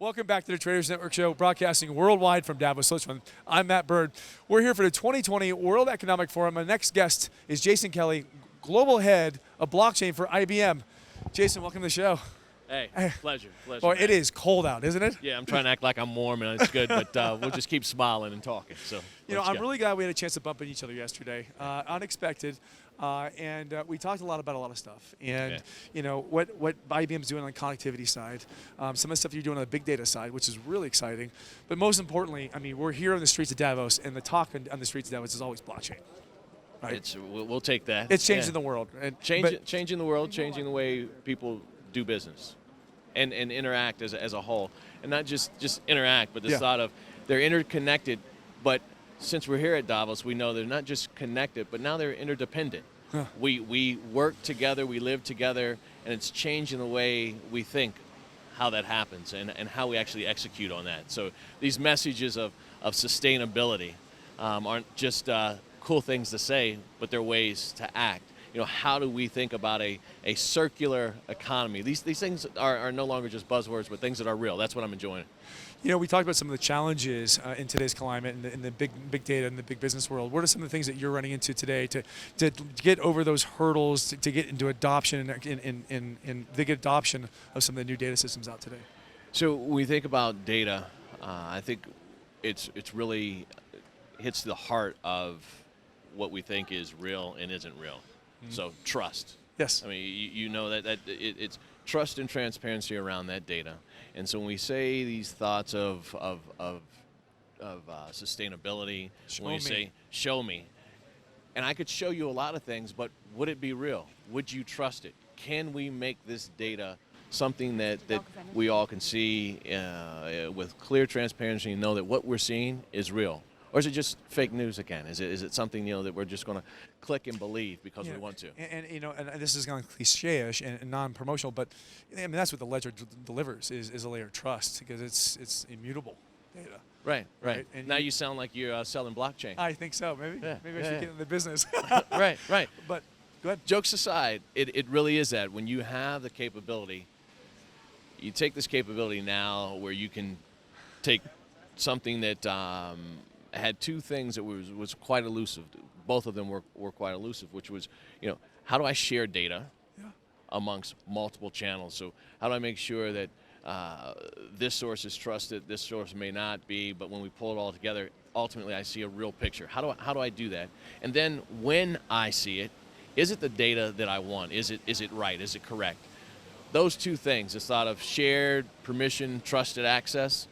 Welcome back to the Traders Network Show, broadcasting worldwide from Davos, Switzerland. I'm Matt Bird. We're here for the 2020 World Economic Forum. My next guest is Jason Kelley, Global Head of Blockchain for IBM. Jason, welcome to the show. Hey, pleasure. Well, it is cold out, isn't it? Yeah, I'm trying to act like I'm warm and it's good, but we'll just keep smiling and talking. So, I'm really glad we had a chance to bump into each other yesterday. Unexpected. And we talked a lot about a lot of stuff. And, what IBM's doing on the connectivity side, some of the stuff you're doing on the big data side, which is really exciting. But most importantly, we're here on the streets of Davos, and the talk on the streets of Davos is always blockchain. Right? We'll take that. It's changing the world. Changing the world, changing the way people do business and interact as a whole. And not just interact, but this thought of they're interconnected, but since we're here at Davos, we know they're not just connected, but now they're interdependent. Huh. We work together, we live together, and it's changing the way we think how that happens and how we actually execute on that. So these messages of sustainability aren't just cool things to say, but they're ways to act. How do we think about a circular economy? These things are no longer just buzzwords, but things that are real. That's what I'm enjoying. We talked about some of the challenges in today's climate in the big data and the big business world. What are some of the things that you're running into today to get over those hurdles, to get into adoption and the adoption of some of the new data systems out today? So when we think about data, I think it's really hits the heart of what we think is real and isn't real. So trust. Yes. You know that it's trust and transparency around that data. And so when we say these thoughts of sustainability, say show me, and I could show you a lot of things, but would it be real? Would you trust it? Can we make this data something that we all can see with clear transparency and know that what we're seeing is real? Or is it just fake news again? Is it something that we're just going to click and believe because we want to? And this is kind of cliche-ish and non-promotional, but that's what the ledger delivers is a layer of trust because it's immutable data. Right. And now you sound like you're selling blockchain. I think so. Maybe I should get in the business. Right. But go ahead. Jokes aside, it really is that when you have the capability, you take this capability now where you can take something that had two things that was quite elusive. Both of them were quite elusive, which was, how do I share data amongst multiple channels? So how do I make sure that this source is trusted, this source may not be, but when we pull it all together, ultimately I see a real picture. How do I do that? And then when I see it, is it the data that I want? Is it right? Is it correct? Those two things, this thought of shared, permission, trusted access,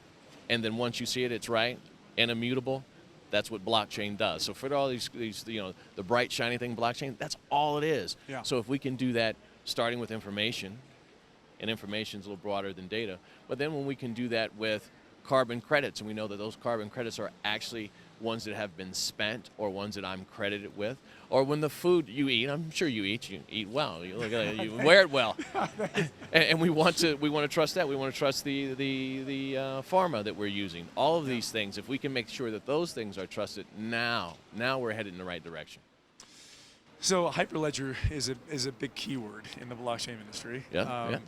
and then once you see it, it's right and immutable. That's what blockchain does. So for all these the bright, shiny thing, blockchain, that's all it is. Yeah. So if we can do that starting with information, and information is a little broader than data, but then when we can do that with carbon credits, and we know that those carbon credits are actually ones that have been spent or ones that I'm credited with, or when the food you eat, I'm sure you eat well, you look at it, you wear it well, and we want to trust that. We want to trust the pharma that we're using. All of these things, if we can make sure that those things are trusted, now we're headed in the right direction. So Hyperledger is a big keyword in the blockchain industry. Yeah.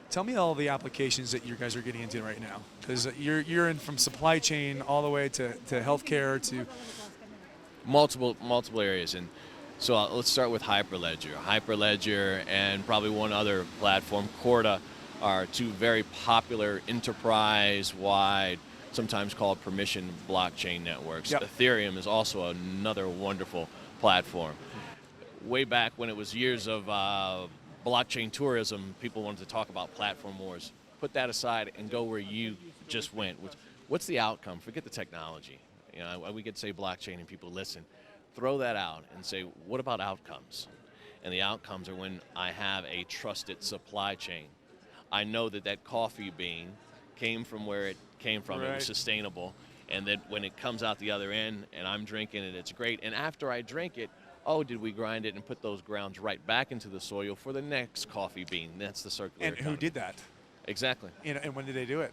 Tell me all the applications that you guys are getting into right now, because you're in from supply chain all the way to healthcare to multiple areas. And so let's start with Hyperledger. Hyperledger and probably one other platform, Corda, are two very popular enterprise-wide, sometimes called permission blockchain networks. Yep. Ethereum is also another wonderful platform. Way back when it was years of blockchain tourism, people wanted to talk about platform wars. Put that aside and go where you just went. What's the outcome? Forget the technology. We could say blockchain and people listen. Throw that out and say, what about outcomes? And the outcomes are when I have a trusted supply chain. I know that coffee bean came from where it came from. Right. It was sustainable. And that when it comes out the other end and I'm drinking it, it's great. And after I drink it, did we grind it and put those grounds right back into the soil for the next coffee bean? That's the circular economy. Who did that? Exactly. And when did they do it?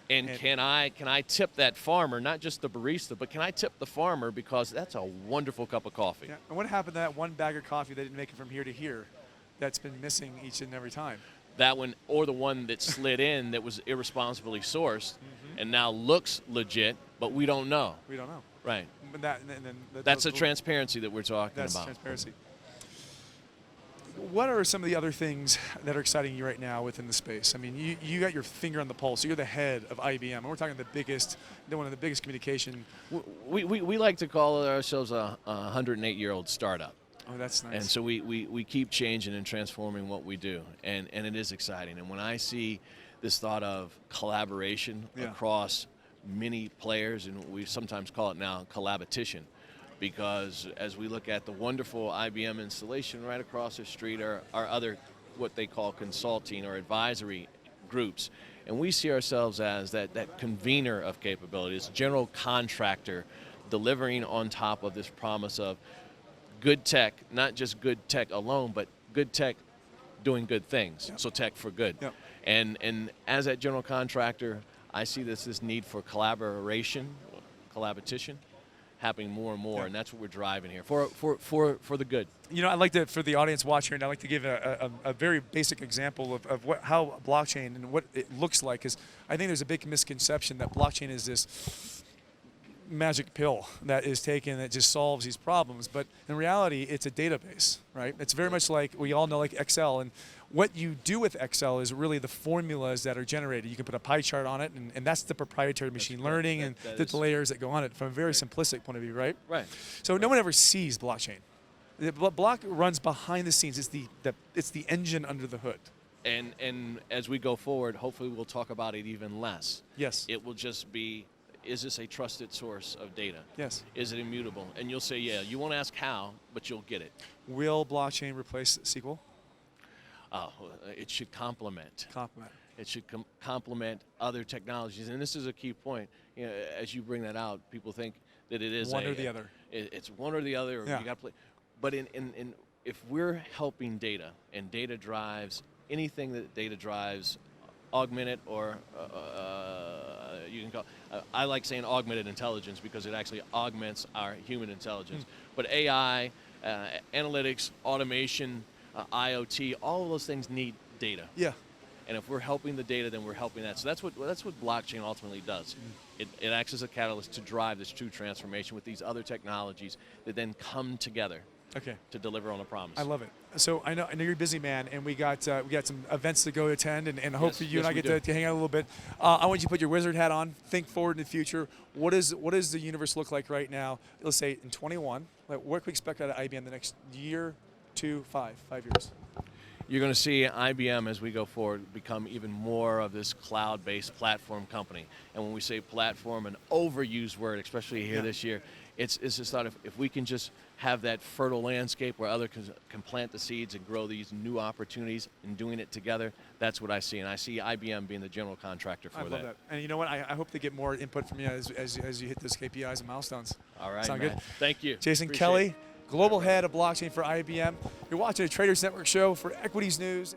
And can I tip that farmer, not just the barista, but can I tip the farmer because that's a wonderful cup of coffee? Yeah. And what happened to that one bag of coffee that didn't make it from here to here that's been missing each and every time? that one or the one that slid in that was irresponsibly sourced and now looks legit, but we don't know. We don't know. Right. But That's the transparency that we're talking that's about. Transparency. What are some of the other things that are exciting you right now within the space? I mean, you got your finger on the pulse. You're the head of IBM, and we're talking one of the biggest communication. We like to call ourselves a 108-year-old startup. Oh, that's nice. And so we keep changing and transforming what we do, and it is exciting. And when I see this thought of collaboration across many players, and we sometimes call it now collaboration, because as we look at the wonderful IBM installation right across the street are other what they call consulting or advisory groups. And we see ourselves as that convener of capabilities, general contractor delivering on top of this promise of good tech, not just good tech alone, but good tech doing good things. Yep. So tech for good. Yep. And as that general contractor, I see this need for collaboration happening more and more, yep. and that's what we're driving here for the good. You know, I'd like to, for the audience watching, I'd like to give a very basic example of how blockchain and what it looks like, because I think there's a big misconception that blockchain is this magic pill that is taken that just solves these problems, but in reality it's a database, right? It's very much like we all know, like Excel, and what you do with Excel is really the formulas that are generated. You can put a pie chart on it, and that's the proprietary machine learning and the layers that go on it from a very simplistic point of view, right? Right. So no one ever sees blockchain. The block runs behind the scenes. It's the engine under the hood. And as we go forward, hopefully we'll talk about it even less. Yes. It will just be, is this a trusted source of data? Yes. Is it immutable? And you'll say, yeah. You won't ask how, but you'll get it. Will blockchain replace SQL? Oh, it should complement. It should complement other technologies. And this is a key point. You know, as you bring that out, people think that it is one or the other. It's one or the other. Or yeah. You got to play. But if we're helping data, and data drives anything that data drives, augmented or you can call. I like saying augmented intelligence because it actually augments our human intelligence. But AI, analytics, automation, IoT, all of those things need data. Yeah. And if we're helping the data, then we're helping that. So that's what blockchain ultimately does. It acts as a catalyst to drive this true transformation with these other technologies that then come together. Okay. To deliver on a promise. I love it. So I know you're a busy man, and we got some events to go attend, and hopefully you and I get to hang out a little bit. I want you to put your wizard hat on, think forward in the future. What does the universe look like right now? Let's say in 21. What can we expect out of IBM the next year, 2, 5 years? You're going to see IBM as we go forward become even more of this cloud-based platform company. And when we say platform, an overused word, especially here this year, it's just thought if we can just have that fertile landscape where others can plant the seeds and grow these new opportunities and doing it together, that's what I see. And I see IBM being the general contractor for that. I love that. And you know what? I hope to get more input from you as you hit those KPIs and milestones. All right, Sound man. good? Thank you. Jason Kelley, Global Head of Blockchain for IBM. You're watching a Traders Network show for Equities News.